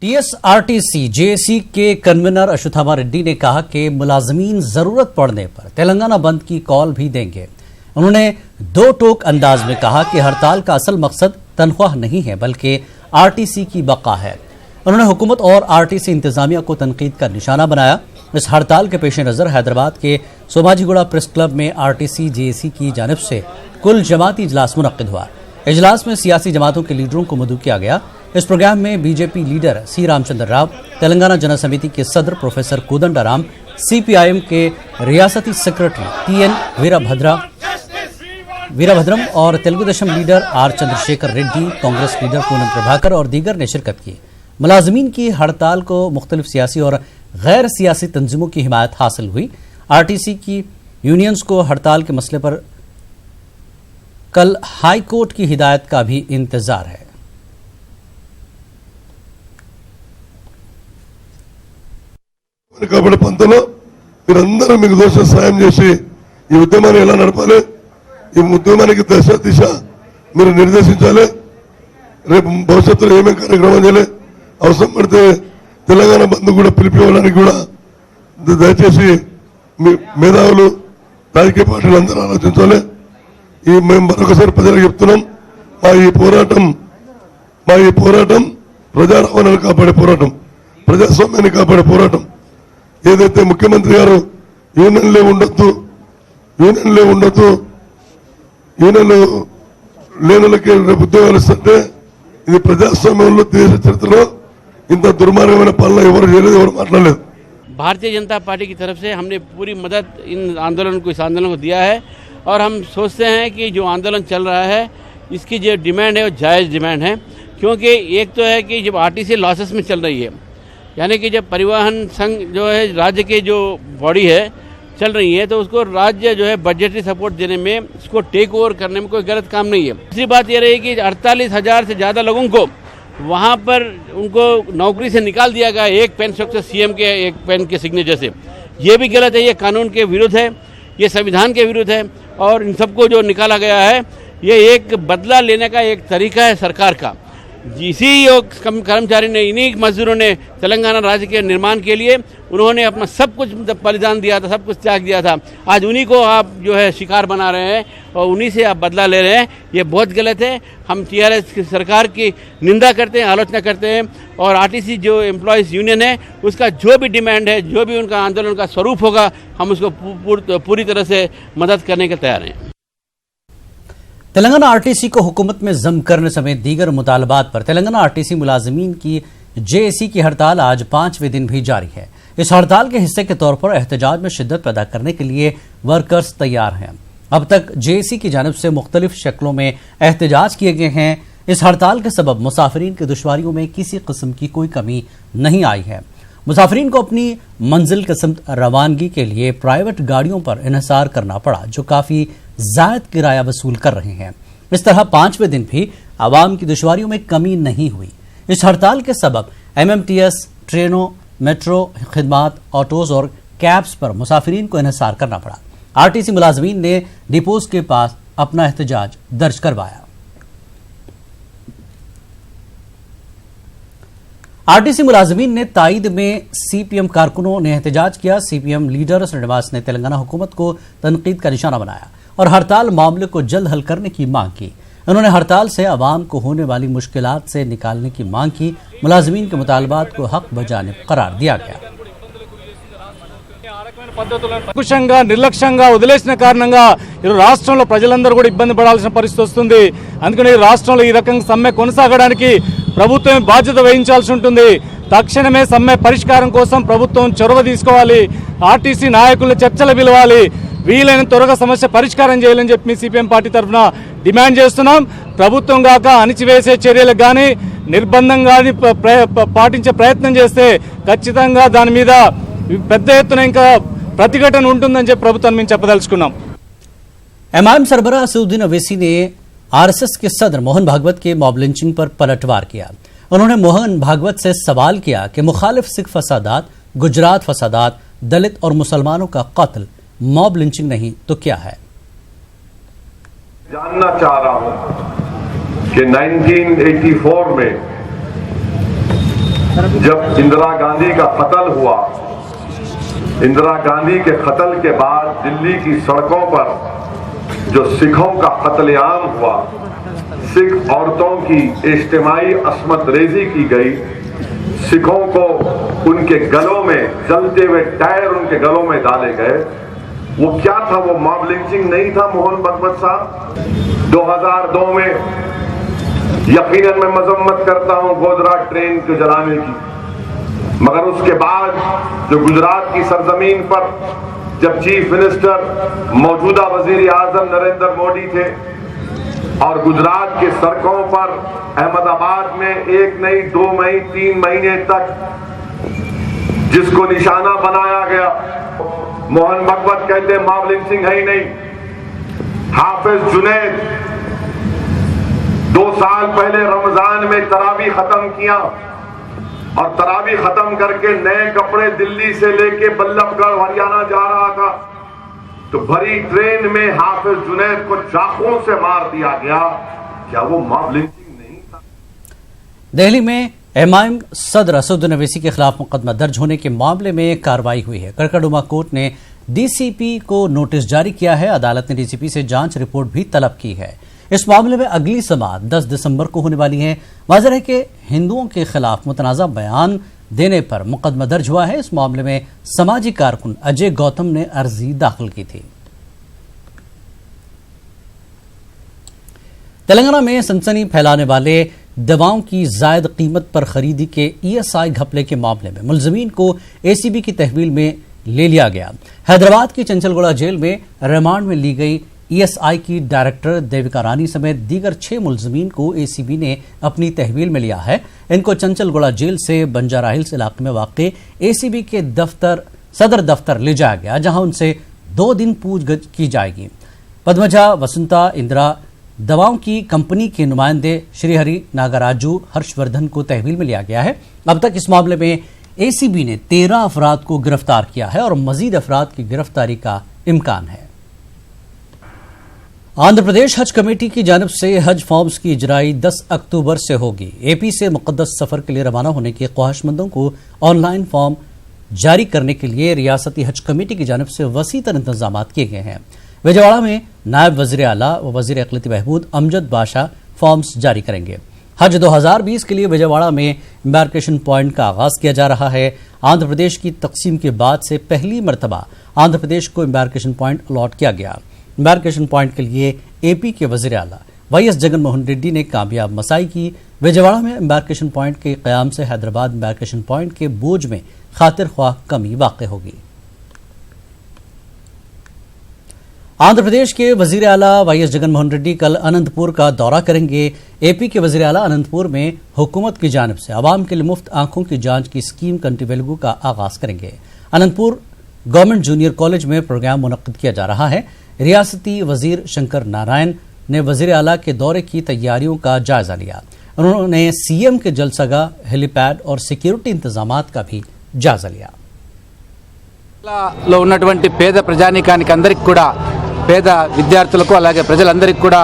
TSRTC JAC के convener Ashwatthama Reddy ने कहा कि मुलाजमीन जरूरत पड़ने पर तेलंगाना बंद की कॉल भी देंगे। उन्होंने दो टोक अंदाज में कहा कि हड़ताल का असल मकसद तनख्वाह नहीं है बल्कि RTC की बका है। उन्होंने हुकूमत और RTC इंतजामिया को तनकीद का निशाना बनाया। इस हड़ताल के पेश नज़र हैदराबाद के सोमाजीगुड़ा प्रेस क्लब में RTC JAC की जानिब से कुल जमाती इजलास मुनक्किद हुआ। इजलास में सियासी जमातों के लीडरों को मदऊ किया गया। इस प्रोग्राम में BJP leader C Ramchandra Rao, Telangana जन समिति के सदर प्रोफेसर कोदंडराम, CPIM के रियासती सेक्रेटरी TN वीरभद्रम और Telugu Desam leader R Chandrashekhar Reddy, Congress leader Poonam Prabhakar और दीगर ने शिरकत की। मुलाजमीन की हड़ताल को मुख्तलिफ सियासी और गैर सियासी तंजीमों की हिमायत हासिल हुई। RTC की यूनियंस को हड़ताल के मसले पर कल हाई कोर्ट की हिदायत का भी इंतजार है। కాబట్టి పంతలో మీరందరూ మీకు దోష సాయం చేసి ఈ ఉద్యమాన్ని ఎలా నడపాలి, ఈ ఉద్యమానికి దిశ మీరు నిర్దేశించాలి। రేపు భవిష్యత్తులో ఏమేం కార్యక్రమం చేయాలి, అవసరం పడితే తెలంగాణ బంద్ కూడా పిలిపివ్వడానికి కూడా దయచేసి మీ మేధావులు రాజకీయ పార్టీలు అందరూ ఆలోచించాలి। ఈ మేము మరొకసారి ప్రజలకు చెప్తున్నాం, మా ఈ పోరాటం ప్రజా రవాణాను కాపాడే పోరాటం, ప్రజాస్వామ్యాన్ని కాపాడే పోరాటం। ఏదైతే ముఖ్యమంత్రి గారు యూనియన్లు లేనులకి రేపు ఉద్యోగాలు ఇస్తుంటే ఇది ప్రజాస్వామ్యంలో దేశ చరిత్రలో ఇంత దుర్మార్గమైన పాలన ఎవరు చేయలేదు, ఎవరు మాట్లాడలేదు। भारतीय जनता पार्टी की तरफ से हमने पूरी मदद इस आंदोलन को दिया है और हम सोचते हैं कि जो आंदोलन चल रहा है इसकी जो डिमांड है वो जायज़ डिमांड है। क्योंकि एक तो है कि जब RTC लॉसेस में चल रही है, यानी कि जब परिवहन संघ जो है राज्य के जो बॉडी है चल रही है, तो उसको राज्य जो है बजटरी सपोर्ट देने में, उसको टेक ओवर करने में कोई गलत काम नहीं है। दूसरी बात ये रही कि 48,000 से ज़्यादा लोगों को वहाँ पर उनको नौकरी से निकाल दिया गया एक पेन स्ट्रक्चर CM के एक पेन के सिग्नेचर से। ये भी गलत है, ये कानून के विरुद्ध है, ये संविधान के विरुद्ध है। और इन सबको जो निकाला गया है ये एक बदला लेने का एक तरीका है सरकार का। इसी कर्मचारी ने, इन्हीं मजदूरों ने तेलंगाना राज्य के निर्माण के लिए उन्होंने अपना सब कुछ बलिदान दिया था, सब कुछ त्याग दिया था। आज उन्हीं को आप जो है शिकार बना रहे हैं और उन्हीं से आप बदला ले रहे हैं, ये बहुत गलत है। हम TRS सरकार की निंदा करते हैं, आलोचना करते हैं और RTC जो एम्प्लॉयज़ यूनियन है उसका जो भी डिमांड है, जो भी उनका आंदोलन का स्वरूप होगा, हम उसको पूरी तरह से मदद करने के तैयार हैं। तेलंगाना RTC को हुकूमत में जम करने समेत दीगर मुतालबात पर तेलंगाना RTC मुलाजमीन की JAC की हड़ताल आज 5वें दिन भी जारी है। इस हड़ताल के हिस्से के तौर पर एहतजाज में शिद्दत पैदा करने के लिए वर्कर्स तैयार हैं। अब तक JAC की जानिब से मुख्तलिफ शक्लों में एहतजाज किए गए हैं। इस हड़ताल के सबब मुसाफिरीन की दुश्वारियों में किसी किस्म की कोई कमी नहीं आई है। मुसाफिरीन को अपनी मंजिल के समत रवानगी के लिए प्राइवेट गाड़ियों पर इन्हिसार करना पड़ा, जो काफ़ी ज़ायद किराया वसूल कर रहे हैं। इस तरह 5वें दिन भी आवाम की दुश्वारियों में कमी नहीं हुई। इस हड़ताल के सबब MMTS, ट्रेनों, मेट्रो खिदमात, ऑटोज़ और कैब्स पर मुसाफिरीन को इन्हिसार करना पड़ा। RTC मुलाजमीन ने डिपोज के पास अपना एहतजाज दर्ज करवाया। RTC मुलाजमीन ने ताईद में CPM कारकुनों ने एहतजाज किया। CPM लीडर श्रीनिवास ने तेलंगाना हुकूमत को तनकीद का निशाना बनाया और हड़ताल मामले को जल्द हल करने की मांग की। उन्होंने हड़ताल से आवाम को होने वाली मुश्किलात से निकालने की मांग की। मुलाजमीन के मुतालबात को हक बजानिब करार दिया गया। కుశంగా నిర్లక్ష్యంగా వదిలేసిన కారణంగా ఈ రాష్ట్రంలో ప్రజలందరూ కూడా ఇబ్బంది పడాల్సిన పరిస్థితి వస్తుంది। అందుకని ఈ రాష్ట్రంలో ఈ రకంగా సమ్మె కొనసాగడానికి ప్రభుత్వం బాధ్యత వహించాల్సి ఉంటుంది। తక్షణమే సమ్మె పరిష్కారం కోసం ప్రభుత్వం చొరవ తీసుకోవాలి। RTC నాయకులను చర్చలు పిలవాలి, వీలైన త్వరగా సమస్య పరిష్కారం చేయాలని చెప్పి CPM పార్టీ తరఫున డిమాండ్ చేస్తున్నాం। ప్రభుత్వం గాక అణిచివేసే చర్యలకు కానీ నిర్బంధం కానీ పాటించే ప్రయత్నం చేస్తే ఖచ్చితంగా దాని మీద పెద్ద ఎత్తున ఇంకా ప్రతిఘటన ఉంటుందని చెప్పి ప్రభుత్వాన్ని మేము చెప్పదలుచుకున్నాం। MIM सरबराह असदुद्दीन अवैसी ने RSS के सदर मोहन भागवत के मॉब लिंचिंग पर पलटवार किया। उन्होंने मोहन भागवत से सवाल किया कि मुखालिफ सिख फसादात, गुजरात फसादात, दलित और मुसलमानों का कत्ल मॉब लिंचिंग नहीं तो क्या है। जानना चाह रहा हूं कि 1984 में जब इंदिरा गांधी का कत्ल हुआ, इंदिरा गांधी के कत्ल के बाद दिल्ली की सड़कों पर जो सिखों का कत्लेआम हुआ, सिख औरतों की इज्तिमाई अस्मत रेजी की गई, सिखों को उनके गलों में जलते हुए टायर उनके गलों में डाले गए, वो क्या था? वो मॉब लिंचिंग नहीं था मोहन भगवत साहब? 2002 में यकीनन मैं मजम्मत करता हूं गोधरा ट्रेन को जलाने की, मगर उसके बाद जो गुजरात की सरजमीन पर जब चीफ मिनिस्टर मौजूदा वजीर आजम नरेंद्र मोदी थे और गुजरात के सड़कों पर अहमदाबाद में एक नहीं 2 महीने 3 महीने तक जिसको निशाना बनाया गया, मोहन भगवत कहते मॉब लिंचिंग है ही नहीं। हाफिज जुनैद 2 साल पहले रमजान में तरावी खत्म किया और तरावी खत्म करके नए कपड़े दिल्ली से लेके बल्लभगढ़ हरियाणा जा रहा था, तो भरी ट्रेन में हाफिज जुनैद को चाकुओं से मार दिया गया। क्या वो मॉब लिंचिंग नहीं था? दिल्ली में एमआईएम सदर असदुद्दीन ओवैसी के खिलाफ मुकदमा दर्ज होने के मामले में कार्रवाई हुई है। कड़कड़डुमा कोर्ट ने डीसीपी को नोटिस जारी किया है। अदालत ने डीसीपी से जांच रिपोर्ट भी तलब की है। इस मामले में अगली समाअत 10 दिसंबर को होने वाली है। वाज़ेह है कि हिंदुओं के खिलाफ मुतनाज़ा बयान देने पर मुकदमा दर्ज हुआ है। इस मामले में समाजी कारकुन अजय गौतम ने अर्जी दाखिल की थी। तेलंगाना में सनसनी फैलाने वाले दवाओं की जायद कीमत पर खरीदी के ईएसआई घपले के मामले में मुलजमीन को एसीबी की तहवील में ले लिया गया। हैदराबाद की चंचलगौड़ा जेल में रिमांड में ली गई ईएसआई की डायरेक्टर देविका रानी समेत दीगर 6 मुलजमीन को एसीबी ने अपनी तहवील में लिया है। इनको चंचलगौड़ा जेल से बंजारा हिल्स इलाके में वाक़ एसीबी के सदर दफ्तर ले जाया गया, जहां उनसे 2 दिन पूछताछ की जाएगी। पद्मजा वसुंता इंदिरा दवाओं की कंपनी के नुमाइंदे श्रीहरि नागराजू हर्षवर्धन को तहवील में लिया गया है। अब तक इस मामले में एसीबी ने 13 अफराद को गिरफ्तार किया है और मजीद अफराद की गिरफ्तारी का इम्कान है। आंध्र प्रदेश हज कमेटी की जानिब से हज फॉर्म्स की इजराई 10 अक्टूबर से होगी। एपी से मुकद्दस सफर के लिए रवाना होने के ख्वाहिशमंदों को ऑनलाइन फॉर्म जारी करने के लिए रियासती हज कमेटी की जानिब से वसी तर इंतजाम किए गए हैं। विजयवाड़ा में नायब वज़ीर आला व वज़ीर अक़लियती बहबूद अमजद बादशाह फॉर्म्स जारी करेंगे। हज 2020 के लिए विजयवाड़ा में एम्बार्केशन पॉइंट का आगाज किया जा रहा है। आंध्र प्रदेश की तकसीम के बाद से पहली मरतबा आंध्र प्रदेश को एम्बार्केशन पॉइंट अलॉट किया गया। एम्बार्केशन पॉइंट के लिए एपी के वज़ीर आला वाईएस जगनमोहन रेड्डी ने कामयाब मसाई की। विजयवाड़ा में एम्बार्केशन पॉइंट के क़याम से हैदराबाद एम्बार्केशन पॉइंट के बोझ में खातिर ख्वाह कमी वाक़ होगी। आंध्र प्रदेश के वजीर आला वाईएस जगनमोहन रेड्डी कल अनंतपुर का दौरा करेंगे। एपी के वजीर आला अनंतपुर में हुकूमत की जानिब से आवाम के लिए मुफ्त आंखों की जांच की स्कीम कंटिवेलगू का आगाज करेंगे। अनंतपुर गवर्नमेंट जूनियर कॉलेज में प्रोग्राम मुनक्किद किया जा रहा है। रियासती वजीर शंकर नारायण ने वजीर आला के दौरे की तैयारियों का जायजा लिया। उन्होंने सीएम के जलसगा, हेलीपैड और सिक्योरिटी इंतजामात का भी जायजा लिया। ఉన్నటువంటి పేద ప్రజానీకానికి అందరికీ కూడా పేద విద్యార్థులకు అలాగే ప్రజలందరికీ కూడా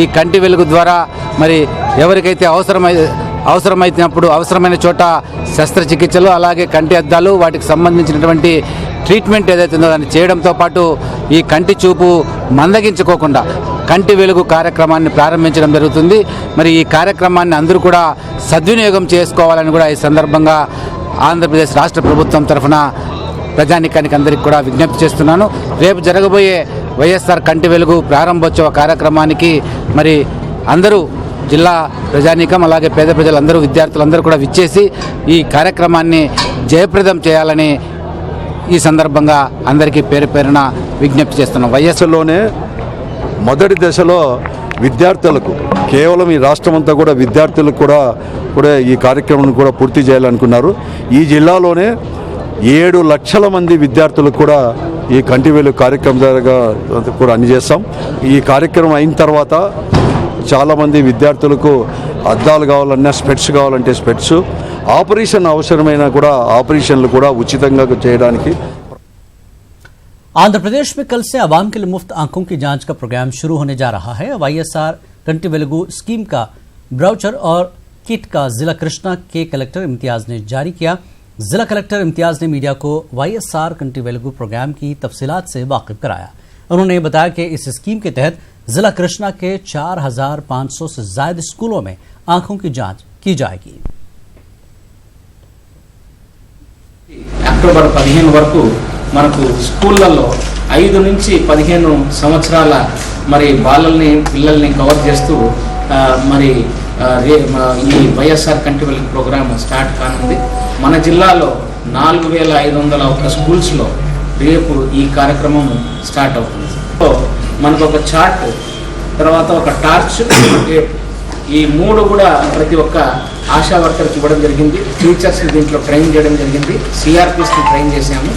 ఈ కంటి వెలుగు ద్వారా మరి ఎవరికైతే అవసరమైనప్పుడు అవసరమైన చోట శస్త్రచికిత్సలు అలాగే కంటి అద్దాలు వాటికి సంబంధించినటువంటి ట్రీట్మెంట్ ఏదైతే ఉందో దాన్ని చేయడంతో పాటు ఈ కంటి చూపు మందగించుకోకుండా కంటి వెలుగు కార్యక్రమాన్ని ప్రారంభించడం జరుగుతుంది। మరి ఈ కార్యక్రమాన్ని అందరూ కూడా సద్వినియోగం చేసుకోవాలని కూడా ఈ సందర్భంగా ఆంధ్రప్రదేశ్ రాష్ట్ర ప్రభుత్వం తరఫున ప్రజానీకానికి అందరికీ కూడా విజ్ఞప్తి చేస్తున్నాను। రేపు జరగబోయే వైఎస్ఆర్ కంటి వెలుగు ప్రారంభోత్సవ కార్యక్రమానికి మరి అందరూ జిల్లా ప్రజానీకం అలాగే పేద ప్రజలందరూ విద్యార్థులందరూ కూడా విచ్చేసి ఈ కార్యక్రమాన్ని జయప్రదం చేయాలని ఈ సందర్భంగా అందరికీ పేరు పేరున విజ్ఞప్తి చేస్తున్నాం। వైఎస్ఆర్లోనే మొదటి దశలో విద్యార్థులకు కేవలం ఈ రాష్ట్రమంతా కూడా విద్యార్థులకు కూడా ఈ కార్యక్రమాన్ని కూడా పూర్తి చేయాలనుకున్నారు। ఈ జిల్లాలోనే 7 లక్షల మంది విద్యార్థులకు కూడా ఈ కంటి వెలుగు కార్యక్రమం ద్వారా కూడా అందజేస్తాం। ఈ కార్యక్రమం అయిన తర్వాత చాలామంది విద్యార్థులకు అద్దాలు కావాలన్నా స్పెట్స్ కావాలంటే స్పెట్స్, ఆపరేషన్ అవసరమైన కూడా ఆపరేషన్లు కూడా ఉచితంగా చేయడానికి। आंध्र प्रदेश में कल से आवाम के लिए मुफ्त आंखों की जांच का प्रोग्राम शुरू होने जा रहा है। वाईएसआर कंटी वेलुगु स्कीम का ब्राउचर और किट का जिला कृष्णा के कलेक्टर इम्तियाज ने जारी किया। जिला कलेक्टर इम्तियाज ने मीडिया को YSR कंटी वेलगू प्रोग्राम की तफसीलात से वाकिफ कराया। उन्होंने बताया कि इस स्कीम के तहत जिला कृष्णा के 4500 से ज्यादा स्कूलों में आंखों की जांच की जाएगी। అక్టోబర్ 15 వరకు మనకు స్కూళ్ళల్లో 5 నుంచి 15 సంవత్సరాల మరి పిల్లల్ని కవర్ చేస్తూ మరి ఈ వైఎస్ఆర్ కంటి వెలుగు ప్రోగ్రామ్ స్టార్ట్ కానుంది. మన జిల్లాలో 4501 స్కూల్స్లో రేపు ఈ కార్యక్రమం స్టార్ట్ అవుతుంది. మనకు ఒక చార్ట్, తర్వాత ఒక టార్చ్, ఈ 3 కూడా ప్రతి ఒక్క ఆశా వర్కర్కి ఇవ్వడం జరిగింది. టీచర్స్ని దీంట్లో ట్రైన్ చేయడం జరిగింది. CRPస్ని ట్రైన్ చేశాము.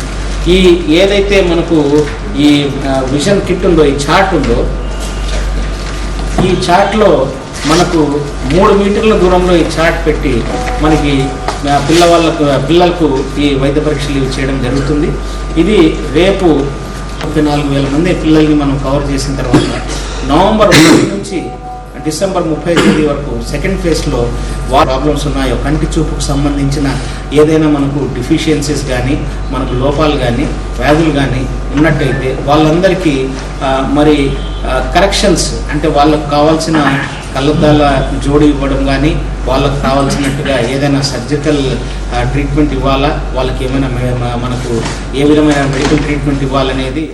ఈ ఏదైతే మనకు ఈ విజన్ కిట్ ఉందో, ఈ చార్ట్ ఉందో, ఈ చార్ట్లో మనకు 3 మీటర్ల దూరంలో ఈ చార్ట్ పెట్టి మనకి పిల్లలకు ఈ వైద్య పరీక్షలు చేయడం జరుగుతుంది. ఇది రేపు 34,000 మంది పిల్లల్ని మనం కవర్ చేసిన తర్వాత నవంబర్ 1 నుంచి డిసెంబర్ 30 తేదీ వరకు సెకండ్ ఫేజ్లో ప్రాబ్లమ్స్ ఉన్నాయో, కంటి చూపుకు సంబంధించిన ఏదైనా మనకు డిఫిషియన్సీస్ కానీ, మనకు లోపాలు కానీ, వ్యాధులు కానీ ఉన్నట్టయితే వాళ్ళందరికీ మరి కరెక్షన్స్, అంటే వాళ్ళకు కావాల్సిన కళ్ళద్దాల జోడి ఇవ్వడం కానీ, వాళ్ళకు కావాల్సినట్టుగా ఏదైనా సర్జికల్ ట్రీట్మెంట్ ఇవ్వాలా, వాళ్ళకి ఏమైనా మనకు ఏ విధమైన మెడికల్ ట్రీట్మెంట్ ఇవ్వాలనేది।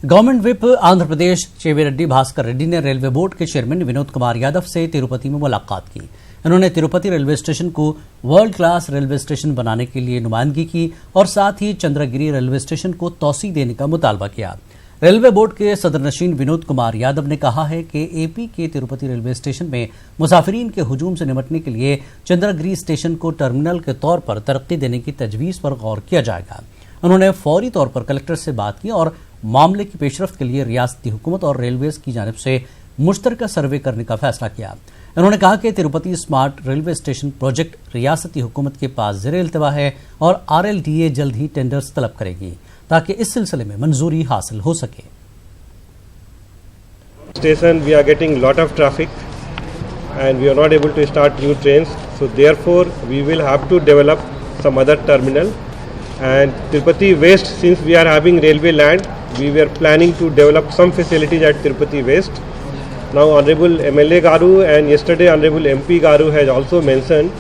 गवर्नमेंट विप आंध्र प्रदेश चेविरेड्डी भास्कर रेड्डी ने रेलवे बोर्ड के चेयरमैन विनोद कुमार यादव से तिरुपति में मुलाकात की। उन्होंने तिरुपति रेलवे स्टेशन को वर्ल्ड क्लास रेलवे स्टेशन बनाने के लिए नुमाइंदगी की और साथ ही चंद्रगिरी रेलवे स्टेशन को तौसी देने का मुतालबा किया। रेलवे बोर्ड के सदरनशीन विनोद कुमार यादव ने कहा है कि AP के तिरुपति रेलवे स्टेशन में मुसाफिरीन के हुजूम से निपटने के लिए चंद्रगिरी स्टेशन को टर्मिनल के तौर पर तरक्की देने की तजवीज़ पर गौर किया जाएगा। उन्होंने फौरी तौर पर कलेक्टर से बात की और मामले की पेशरफ्त के लिए रियासती हुकूमत और रेलवेज की जानिब से मुश्तरका सर्वे करने का फैसला किया। उन्होंने कहा कि Tirupati smart railway station project रियासती हुकूमत के पास ज़ेर इल्तवा है और RLDA जल्द ही टेंडर्स तलब करेगी ताकि इस सिलसिले में मंजूरी हासिल हो सके। Station we are getting lot of traffic and we are not able to start new trains, so therefore we will have to develop some other terminal. And Tirupati West, since we are having railway land, we were planning to develop some facilities at Tirupati West. Now Honorable MLA Garu and yesterday Honorable MP Garu has also mentioned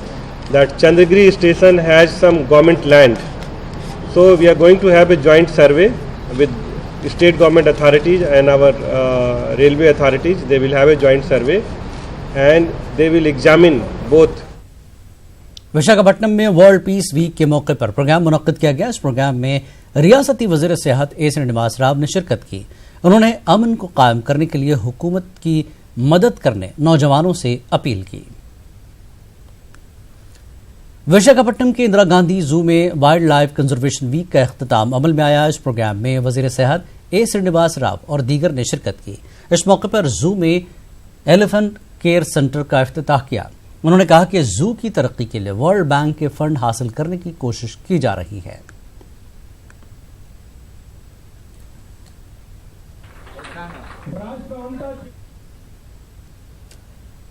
that Chandragiri station has some government land. So we are going to have a joint survey with state government authorities and our railway authorities. They will have a joint survey and they will examine both. Visakhapatnam में world peace week के मौके पर programme मुनक्किद किया गया। इस programme में रियासती वज़ीर सेहत A. श्रीनिवास राव ने शिरकत की। उन्होंने अमन को कायम करने के लिए हुकूमत की मदद करने नौजवानों से अपील की। विशाखापट्टनम के इंदिरा गांधी जू में वाइल्ड लाइफ कंजर्वेशन वीक का इख्तिताम अमल में आया। इस प्रोग्राम में वज़ीर सेहत A. श्रीनिवास राव और दीगर ने शिरकत की। इस मौके पर जू में एलिफेंट केयर सेंटर का इफ्तिताह किया। उन्होंने कहा कि जू की तरक्की के लिए वर्ल्ड बैंक के फंड हासिल करने की कोशिश की जा रही है।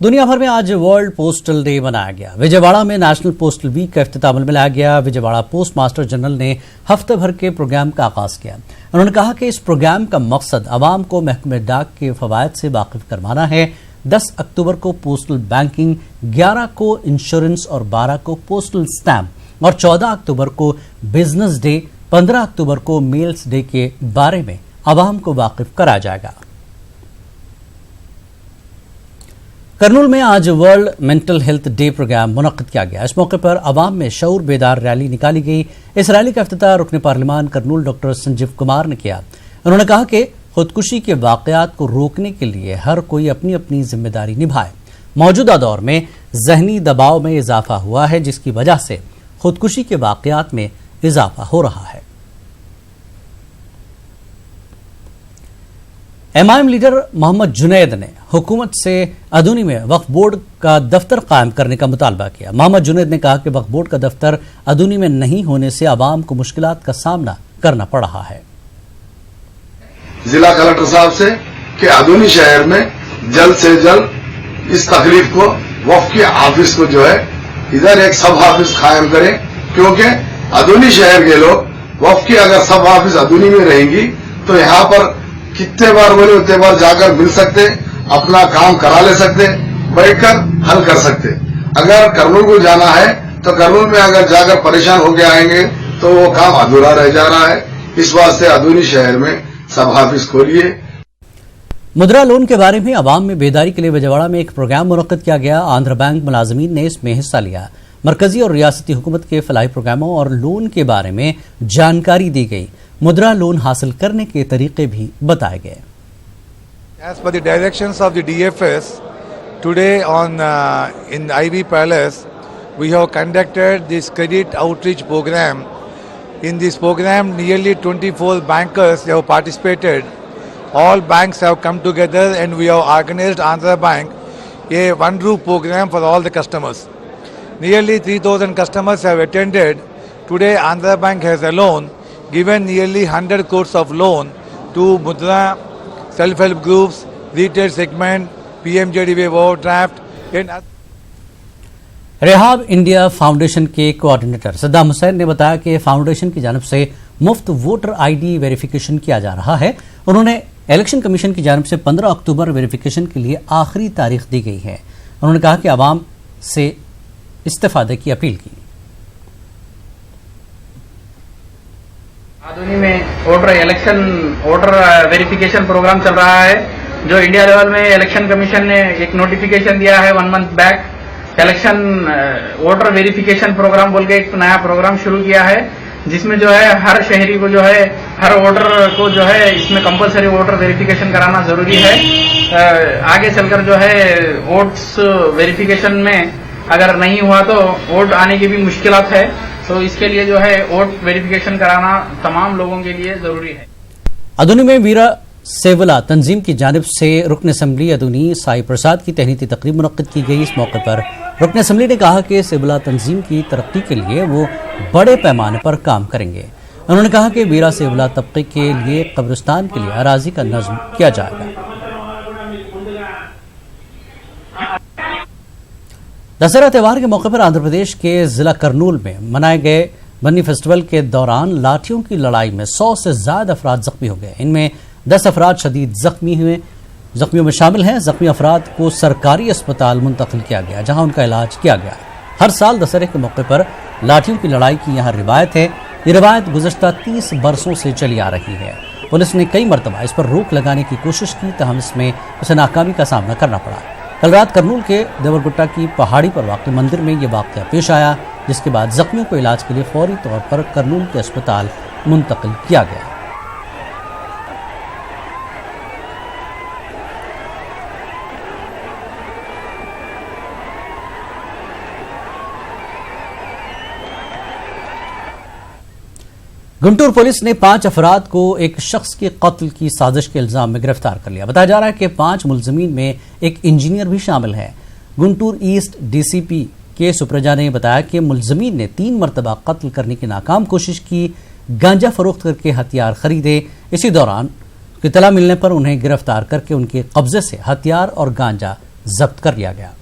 दुनिया भर में आज वर्ल्ड पोस्टल डे मनाया गया। विजयवाड़ा में नेशनल पोस्टल वीक का इख्तिताम में लाया गया। विजयवाड़ा पोस्ट मास्टर जनरल ने हफ्ते भर के प्रोग्राम का आगाज किया। उन्होंने कहा कि इस प्रोग्राम का मकसद आवाम को महकमे डाक के फवायद से वाकिफ करवाना है। 10 अक्टूबर को पोस्टल बैंकिंग, 11 को इंश्योरेंस और 12 को पोस्टल स्टैम्प और 14 अक्टूबर को बिजनेस डे, 15 अक्टूबर को मेल्स डे के बारे में आवाम को वाकिफ कराया जाएगा। करनूल में आज world mental health day programme मुनक्किद किया गया। इस मौके पर आवाम में शऊर बेदार रैली निकाली गई। इस रैली का इफ्तिताह रुकन पार्लिमान करनूल डॉक्टर संजीव कुमार ने किया। उन्होंने कहा कि खुदकुशी के वाकयात को रोकने के लिए हर कोई अपनी अपनी जिम्मेदारी निभाए। मौजूदा दौर में जहनी दबाव में इजाफा हुआ है, जिसकी वजह से खुदकुशी के वाकयात में इजाफा हो रहा है। MIM लीडर मोहम्मद जुनैद ने हुकूमत से अदूनी में वक्फ बोर्ड का दफ्तर कायम करने का मुतालबा किया। मोहम्मद जुनैद ने कहा कि वक्फ बोर्ड का दफ्तर अदूनी में नहीं होने से आवाम को मुश्किलात का सामना करना पड़ रहा है। जिला कलेक्टर साहब से कि अदूनी शहर में जल्द से जल्द इस तकलीफ को वक्फ के ऑफिस को जो है इधर एक सब ऑफिस कायम करें, क्योंकि अदूनी शहर के लोग वक्फ की अगर सब ऑफिस अदूनी में रहेंगी तो यहाँ पर कितने बार बोले उतने बार जाकर मिल सकते, अपना काम करा ले सकते, बैठकर हल कर सकते। अगर करनूल को जाना है तो करनूल में अगर जाकर परेशान होकर आएंगे तो वो काम अधूरा रह जा रहा है। इस वास्ते अदूनी शहर में सब ऑफिस खोलिए। मुद्रा लोन के बारे में आवाम में बेदारी के लिए विजयवाड़ा में एक प्रोग्राम मुनक्किद किया गया। आंध्र बैंक मुलाजमीन ने इसमें हिस्सा लिया। मरकजी और रियासती हुकूमत के फलाही प्रोग्रामों और लोन के बारे में जानकारी दी गई। मुद्रा लोन हासिल करने के तरीके भी बताए गए। As per the directions of the DFS, today on in Ivy Palace, we have conducted this credit outreach program. In this program, nearly 24 bankers have participated. All banks have come together and we have organized Andhra Bank a one roof program for all the customers. Nearly 3,000 customers have attended. Today, Andhra Bank has alone given nearly 100 crores of loan to Mudra, self-help groups, retail segment, PMJDY overdraft and Rehab India Foundation के coordinator Saddam Hussain ने बताया कि foundation की जानिब से मुफ्त voter ID verification किया जा रहा है। उन्होंने इलेक्शन कमीशन की जानिब से 15 अक्टूबर वेरिफिकेशन के लिए आखिरी तारीख दी गई है। उन्होंने कहा कि आवाम से इस्तेफादे की अपील की। आधुनिक में वोटर वेरिफिकेशन प्रोग्राम चल रहा है, जो इंडिया लेवल में इलेक्शन कमीशन ने एक नोटिफिकेशन दिया है 1 month back. Election voter verification programme बोल के एक नया प्रोग्राम शुरू किया है, जिसमें जो है हर शहरी को जो है हर वोटर को जो है इसमें कंपलसरी वोटर वेरिफिकेशन कराना जरूरी है। आगे चलकर जो है वोट्स वेरिफिकेशन में अगर नहीं हुआ तो वोट आने की भी मुश्किलात है, तो इसके लिए जो है वोट वेरिफिकेशन कराना तमाम लोगों के लिए जरूरी है। अदूनी में वीरा सेवला तंजीम की जानिब से रुकन असम्बली अदूनी साई प्रसाद की तहनीती तकरीब मुनक्किद की गई। इस मौके पर रुकन असम्बली ने कहा कि सेवला तंजीम की तरक्की के लिए वो बड़े पैमाने पर काम करेंगे। उन्होंने कहा कि वीरा सेवला तबके के लिए कब्रिस्तान के लिए अराजी का नज्म किया जाएगा। दशहरा त्यौहार के मौके पर आंध्र प्रदेश के जिला करनूल में मनाए गए बन्नी फेस्टिवल के दौरान लाठियों की लड़ाई में 100 से ज्यादा अफराद जख्मी हो गए। इनमें 10 अफराद शदीद जख्मी हुए। जख्मियों में शामिल हैं। जख्मी अफराद को सरकारी अस्पताल मुंतकिल किया गया, जहां उनका इलाज किया गया। हर साल दशहरे के मौके पर लाठियों की लड़ाई की यहाँ रिवायत है। ये रिवायत गुज़श्ता 30 बरसों से चली आ रही है। पुलिस ने कई मरतबा इस पर रोक लगाने की कोशिश की, तहम इसमें उसे नाकामी का सामना करना पड़ा। कल रात करनूल के देवरगुट्टा की पहाड़ी पर वाक़ मंदिर में यह वाक़या पेश आया, जिसके बाद जख्मियों को इलाज के लिए फौरी तौर पर करनूल के अस्पताल मुंतकिल किया गया। गुंटूर पुलिस ने 5 अफराद को एक शख्स के कत्ल की साजिश के इल्जाम में गिरफ्तार कर लिया। बताया जा रहा है कि 5 मुलजमीन में एक इंजीनियर भी शामिल है। गुंटूर ईस्ट डीसीपी के सुप्रजा ने बताया कि मुलजमीन ने 3 मरतबा कत्ल करने की नाकाम कोशिश की, गांजा फरोख्त करके हथियार खरीदे। इसी दौरान इत्तला मिलने पर उन्हें गिरफ्तार करके उनके कब्जे से हथियार और गांजा जब्त कर लिया गया।